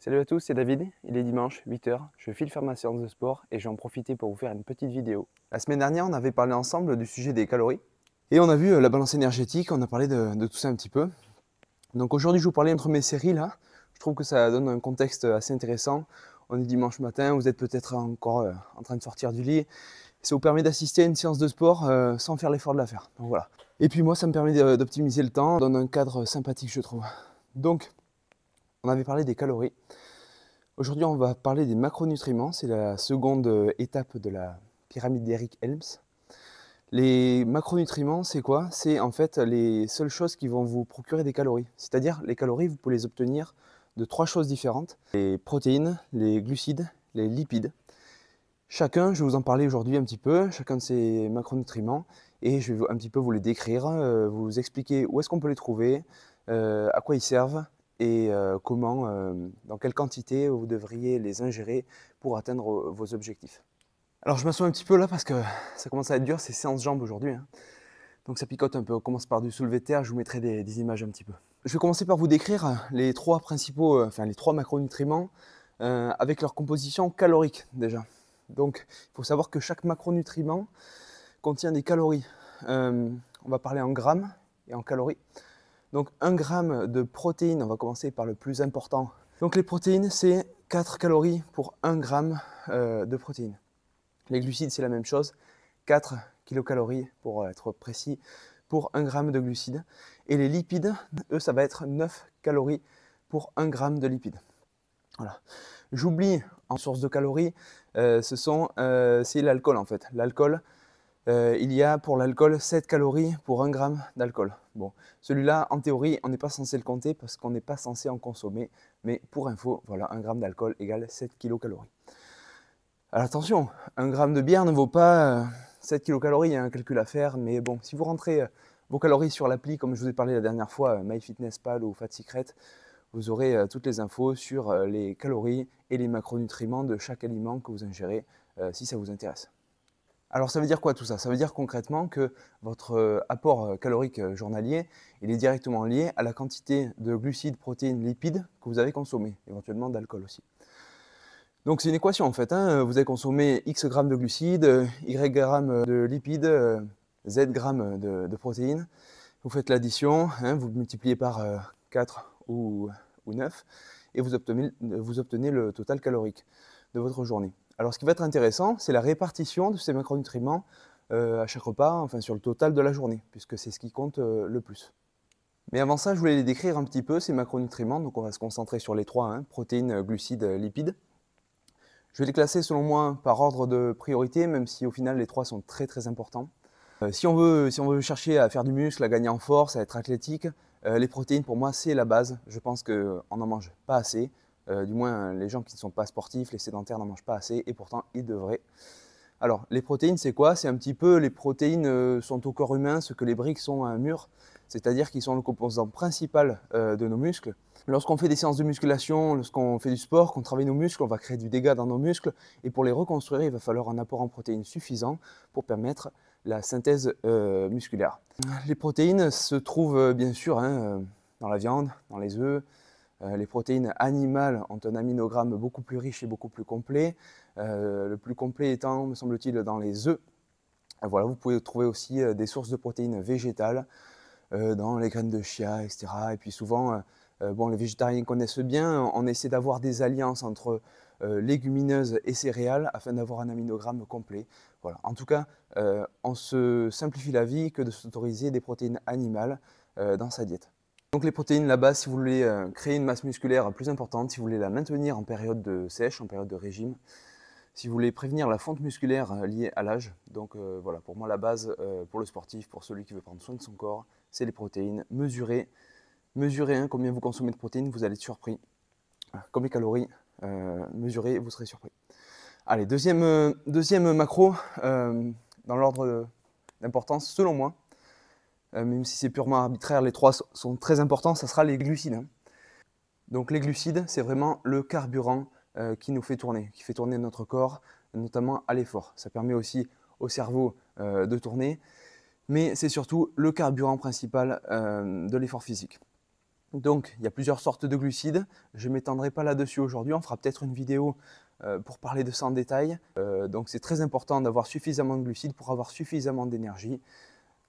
Salut à tous, c'est David, il est dimanche, 8 h, je file faire ma séance de sport et je vais en profiter pour vous faire une petite vidéo. La semaine dernière, on avait parlé ensemble du sujet des calories et on a vu la balance énergétique, on a parlé de tout ça un petit peu. Donc aujourd'hui, je vais vous parler entre mes séries là, je trouve que ça donne un contexte assez intéressant. On est dimanche matin, vous êtes peut-être encore en train de sortir du lit, ça vous permet d'assister à une séance de sport sans faire l'effort de la faire. Donc voilà. Et puis moi, ça me permet d'optimiser le temps, donne un cadre sympathique je trouve. Donc, on avait parlé des calories. Aujourd'hui, on va parler des macronutriments. C'est la seconde étape de la pyramide d'Eric Helms. Les macronutriments, c'est quoi? C'est en fait les seules choses qui vont vous procurer des calories. C'est-à-dire, les calories, vous pouvez les obtenir de 3 choses différentes. Les protéines, les glucides, les lipides. Chacun, je vais vous en parler aujourd'hui un petit peu, chacun de ces macronutriments, et je vais un petit peu vous les décrire, vous expliquer où est-ce qu'on peut les trouver, à quoi ils servent, et comment, dans quelle quantité vous devriez les ingérer pour atteindre vos objectifs. Alors je m'assois un petit peu là parce que ça commence à être dur, c'est séance jambes aujourd'hui, hein. Donc ça picote un peu. On commence par du soulevé de terre, je vous mettrai des images un petit peu. Je vais commencer par vous décrire les trois principaux, les trois macronutriments avec leur composition calorique déjà. Donc il faut savoir que chaque macronutriment contient des calories. On va parler en grammes et en calories. Donc 1 gramme de protéines, on va commencer par le plus important. Donc les protéines, c'est 4 calories pour 1 gramme de protéines. Les glucides, c'est la même chose, 4 kilocalories pour être précis, pour 1 gramme de glucides. Et les lipides, eux, ça va être 9 calories pour 1 gramme de lipides. Voilà. J'oublie en source de calories, c'est l'alcool en fait. L'alcool, il y a pour l'alcool 7 calories pour 1 gramme d'alcool. Bon, celui-là, en théorie, on n'est pas censé le compter parce qu'on n'est pas censé en consommer. Mais pour info, voilà, 1 gramme d'alcool égale 7 kilocalories. Alors attention, 1 gramme de bière ne vaut pas 7 kilocalories, il y a un calcul à faire. Mais bon, si vous rentrez vos calories sur l'appli, comme je vous ai parlé la dernière fois, MyFitnessPal ou FatSecret, vous aurez toutes les infos sur les calories et les macronutriments de chaque aliment que vous ingérez, si ça vous intéresse. Alors ça veut dire quoi tout ça? Ça veut dire concrètement que votre apport calorique journalier, il est directement lié à la quantité de glucides, protéines, lipides que vous avez consommé, éventuellement d'alcool aussi. Donc c'est une équation en fait, hein. Vous avez consommé X grammes de glucides, Y grammes de lipides, Z grammes de protéines. Vous faites l'addition, hein, vous multipliez par 4 ou 9 et vous obtenez le total calorique de votre journée. Alors ce qui va être intéressant, c'est la répartition de ces macronutriments à chaque repas, enfin sur le total de la journée, puisque c'est ce qui compte le plus. Mais avant ça, je voulais les décrire un petit peu, ces macronutriments, donc on va se concentrer sur les trois, hein, protéines, glucides, lipides. Je vais les classer selon moi par ordre de priorité, même si au final les trois sont très très importants. Si on veut chercher à faire du muscle, à gagner en force, à être athlétique, les protéines pour moi c'est la base. Je pense qu'on n'en mange pas assez. Du moins les gens qui ne sont pas sportifs, les sédentaires n'en mangent pas assez et pourtant ils devraient. Alors les protéines c'est quoi? C'est un petit peu, les protéines sont au corps humain ce que les briques sont à un mur. C'est-à-dire qu'ils sont le composant principal de nos muscles. Lorsqu'on fait des séances de musculation, lorsqu'on fait du sport, qu'on travaille nos muscles, on va créer du dégât dans nos muscles. Et pour les reconstruire, il va falloir un apport en protéines suffisant pour permettre la synthèse musculaire. Les protéines se trouvent bien sûr dans la viande, dans les œufs. Les protéines animales ont un aminogramme beaucoup plus riche et beaucoup plus complet. Le plus complet étant, me semble-t-il, dans les œufs. Voilà, vous pouvez trouver aussi des sources de protéines végétales dans les graines de chia, etc. Et puis souvent, bon, les végétariens connaissent bien, on essaie d'avoir des alliances entre légumineuses et céréales afin d'avoir un aminogramme complet. Voilà. En tout cas, on se simplifie la vie que de s'autoriser des protéines animales dans sa diète. Donc les protéines, la base, si vous voulez créer une masse musculaire plus importante, si vous voulez la maintenir en période de sèche, en période de régime, si vous voulez prévenir la fonte musculaire liée à l'âge. Donc voilà, pour moi la base pour le sportif, pour celui qui veut prendre soin de son corps, c'est les protéines. Mesurez combien vous consommez de protéines, vous allez être surpris. Comme les calories, mesurez, vous serez surpris. Allez, deuxième macro, dans l'ordre d'importance, selon moi, même si c'est purement arbitraire, les trois sont très importants, ça sera les glucides, hein. Donc les glucides, c'est vraiment le carburant qui nous fait tourner, qui fait tourner notre corps, notamment à l'effort. Ça permet aussi au cerveau de tourner, mais c'est surtout le carburant principal de l'effort physique. Donc, il y a plusieurs sortes de glucides. Je ne m'étendrai pas là-dessus aujourd'hui. On fera peut-être une vidéo pour parler de ça en détail. Donc, c'est très important d'avoir suffisamment de glucides pour avoir suffisamment d'énergie.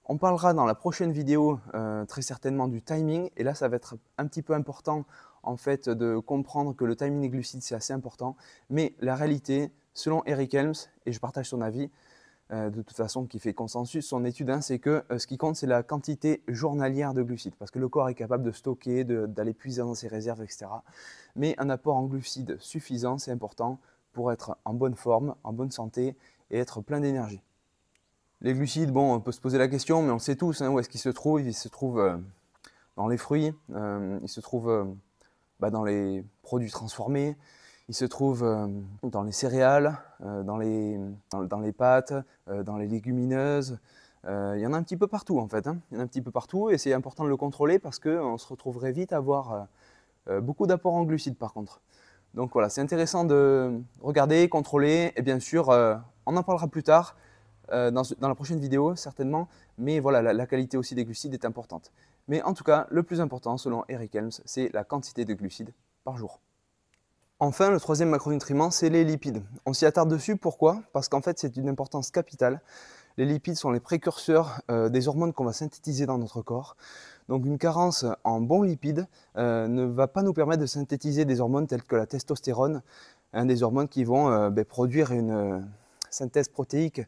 On parlera dans la prochaine vidéo très certainement du timing. Et là, ça va être un petit peu important en fait de comprendre que le timing des glucides, c'est assez important. Mais la réalité, selon Eric Helms, et je partage son avis, de toute façon qui fait consensus, son étude, hein, c'est que ce qui compte, c'est la quantité journalière de glucides, parce que le corps est capable de stocker, d'aller puiser dans ses réserves, etc. Mais un apport en glucides suffisant, c'est important pour être en bonne forme, en bonne santé et être plein d'énergie. Les glucides, bon, on peut se poser la question, mais on sait tous, hein, où est-ce qu'ils se trouvent. Ils se trouvent dans les fruits, ils se trouvent dans les produits transformés, il se trouve dans les céréales, dans les pâtes, dans les légumineuses. Il y en a un petit peu partout en fait. Il y en a un petit peu partout et c'est important de le contrôler parce qu'on se retrouverait vite à avoir beaucoup d'apports en glucides par contre. Donc voilà, c'est intéressant de regarder, contrôler et bien sûr, on en parlera plus tard dans la prochaine vidéo certainement. Mais voilà, la qualité aussi des glucides est importante. Mais en tout cas, le plus important selon Eric Helms, c'est la quantité de glucides par jour. Enfin, le troisième macronutriment, c'est les lipides. On s'y attarde dessus, pourquoi? Parce qu'en fait, c'est d'une importance capitale. Les lipides sont les précurseurs des hormones qu'on va synthétiser dans notre corps. Donc une carence en bons lipides ne va pas nous permettre de synthétiser des hormones telles que la testostérone, des hormones qui vont produire une synthèse protéique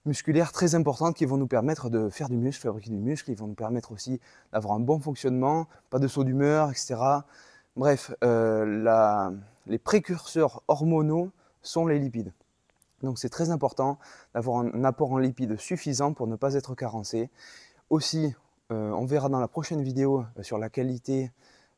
musculaire très importante qui vont nous permettre de faire du muscle, fabriquer du muscle, ils vont nous permettre aussi d'avoir un bon fonctionnement, pas de saut d'humeur, etc. Bref, les précurseurs hormonaux sont les lipides. Donc c'est très important d'avoir un apport en lipides suffisant pour ne pas être carencé. Aussi, on verra dans la prochaine vidéo sur la qualité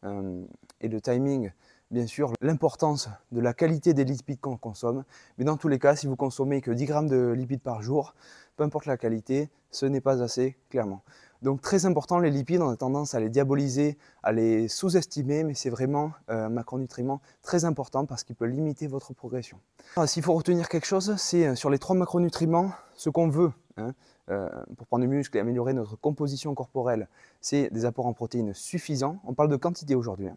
et le timing, bien sûr, l'importance de la qualité des lipides qu'on consomme. Mais dans tous les cas, si vous consommez que 10 grammes de lipides par jour, peu importe la qualité, ce n'est pas assez, clairement. Donc très important, les lipides, on a tendance à les diaboliser, à les sous-estimer, mais c'est vraiment un macronutriment très important parce qu'il peut limiter votre progression. S'il faut retenir quelque chose, c'est sur les 3 macronutriments, ce qu'on veut pour prendre du muscle et améliorer notre composition corporelle, c'est des apports en protéines suffisants. On parle de quantité aujourd'hui.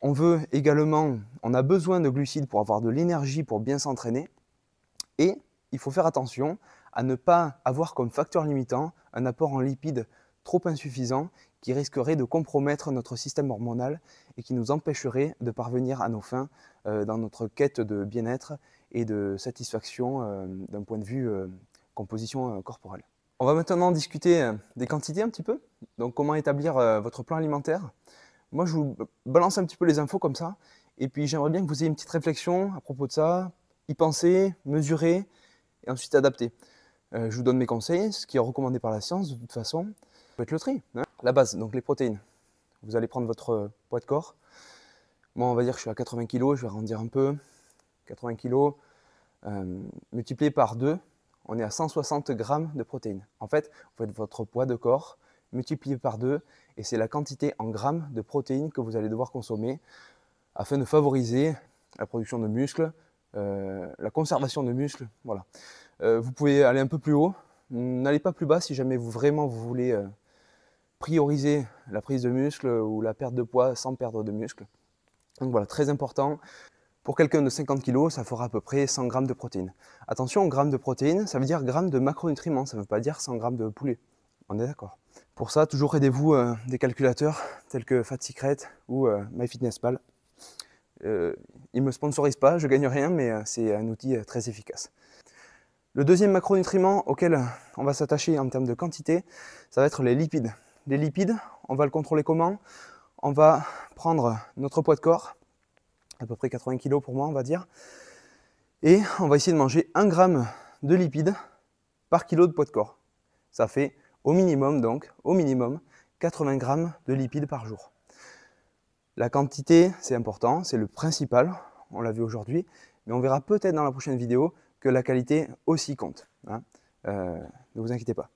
On veut également, on a besoin de glucides pour avoir de l'énergie pour bien s'entraîner. Et il faut faire attention à ne pas avoir comme facteur limitant un apport en lipides trop insuffisant qui risquerait de compromettre notre système hormonal et qui nous empêcherait de parvenir à nos fins dans notre quête de bien-être et de satisfaction d'un point de vue composition corporelle. On va maintenant discuter des quantités un petit peu. Donc comment établir votre plan alimentaire. Moi je vous balance un petit peu les infos comme ça et puis j'aimerais bien que vous ayez une petite réflexion à propos de ça, y penser, mesurer et ensuite adapter. Je vous donne mes conseils, ce qui est recommandé par la science de toute façon. Faites le tri. La base, donc les protéines. Vous allez prendre votre poids de corps. Moi, on va dire que je suis à 80 kg, je vais arrondir un peu. 80 kg, multiplié par 2, on est à 160 grammes de protéines. En fait, vous faites votre poids de corps multiplié par 2 et c'est la quantité en grammes de protéines que vous allez devoir consommer afin de favoriser la production de muscles, la conservation de muscles, voilà. Vous pouvez aller un peu plus haut, n'allez pas plus bas si jamais vous voulez prioriser la prise de muscle ou la perte de poids sans perdre de muscle. Donc voilà, très important. Pour quelqu'un de 50 kg, ça fera à peu près 100 g de protéines. Attention, grammes de protéines, ça veut dire grammes de macronutriments, ça ne veut pas dire 100 g de poulet. On est d'accord. Pour ça, toujours aidez-vous des calculateurs tels que FatSecret ou MyFitnessPal. Ils ne me sponsorisent pas, je ne gagne rien, mais c'est un outil très efficace. Le deuxième macronutriment auquel on va s'attacher en termes de quantité, ça va être les lipides. Les lipides, on va le contrôler comment? On va prendre notre poids de corps, à peu près 80 kg pour moi, on va dire, et on va essayer de manger 1 g de lipides par kilo de poids de corps. Ça fait au minimum, donc, au minimum, 80 g de lipides par jour. La quantité, c'est important, c'est le principal, on l'a vu aujourd'hui, mais on verra peut-être dans la prochaine vidéo que la qualité aussi compte. Ne vous inquiétez pas.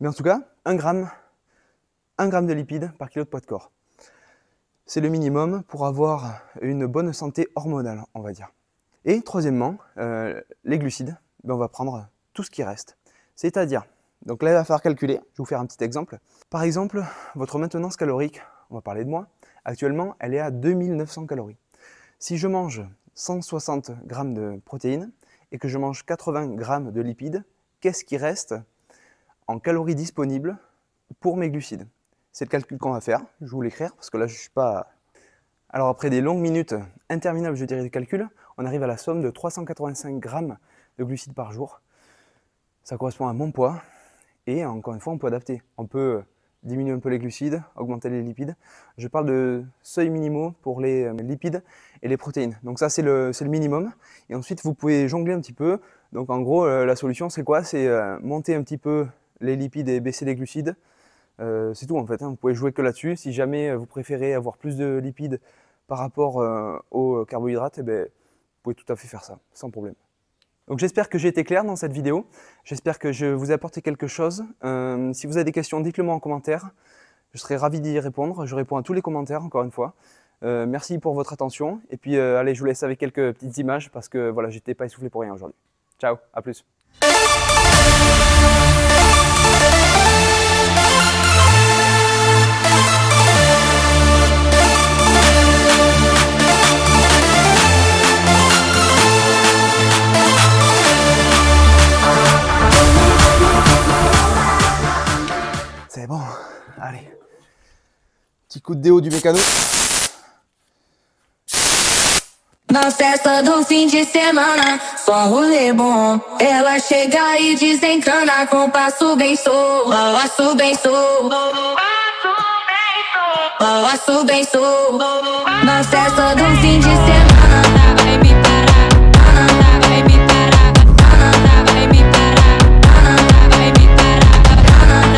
Mais en tout cas, 1 g de lipides par kilo de poids de corps. C'est le minimum pour avoir une bonne santé hormonale, on va dire. Et troisièmement, les glucides, on va prendre tout ce qui reste. C'est-à-dire, donc là il va falloir calculer, je vais vous faire un petit exemple. Par exemple, votre maintenance calorique on va parler de moi, actuellement elle est à 2900 calories. Si je mange 160 g de protéines et que je mange 80 g de lipides, qu'est-ce qui reste en calories disponibles pour mes glucides? C'est le calcul qu'on va faire, je vais vous l'écrire parce que là je ne suis pas... Alors après des longues minutes interminables, je dirais, de calcul, on arrive à la somme de 385 g de glucides par jour. Ça correspond à mon poids et encore une fois on peut adapter. On peut diminuer un peu les glucides, augmenter les lipides. Je parle de seuils minimaux pour les lipides et les protéines. Donc ça c'est le minimum. Et ensuite vous pouvez jongler un petit peu. Donc en gros la solution c'est quoi? C'est monter un petit peu les lipides et baisser les glucides. C'est tout en fait, hein. Vous pouvez jouer que là-dessus. Si jamais vous préférez avoir plus de lipides par rapport aux carbohydrates, eh bien, vous pouvez tout à fait faire ça, sans problème. Donc j'espère que j'ai été clair dans cette vidéo. J'espère que je vous ai apporté quelque chose. Si vous avez des questions, dites-le moi en commentaire. Je serai ravi d'y répondre. Je réponds à tous les commentaires, encore une fois. Merci pour votre attention. Et puis allez, je vous laisse avec quelques petites images parce que voilà, j'étais pas essoufflé pour rien aujourd'hui. Ciao, à plus. C'est bon, allez. Petit coup de déo du mécano. Na festa do fim de semana, só rolê bom. Ela chega e desencana com passo bem solto. Passo bem solto. Passo bem solto. Na festa do fim de semana, vai me parar. Vai me parar. Vai me parar. Vai me parar. Vai me parar.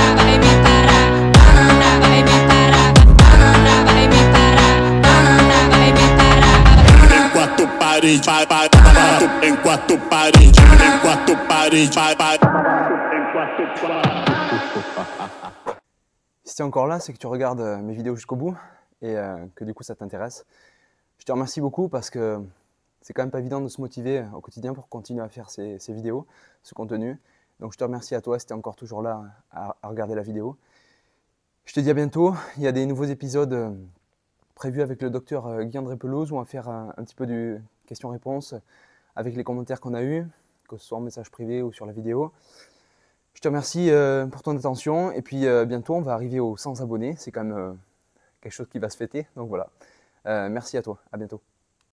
Vai me parar. Vai me parar. Vai me parar. Enquanto parede, enquanto parede, enquanto parede, Si tu es encore là, c'est que tu regardes mes vidéos jusqu'au bout et que du coup ça t'intéresse. Je te remercie beaucoup parce que c'est quand même pas évident de se motiver au quotidien pour continuer à faire ces vidéos, ce contenu. Donc je te remercie à toi si tu es encore toujours là à regarder la vidéo. Je te dis à bientôt. Il y a des nouveaux épisodes prévus avec le docteur Guy-André Pelouse où on va faire un petit peu de questions-réponses avec les commentaires qu'on a eus, que ce soit en message privé ou sur la vidéo. Je te remercie pour ton attention et puis bientôt on va arriver aux 100 abonnés. C'est quand même quelque chose qui va se fêter. Donc voilà. Merci à toi. À bientôt.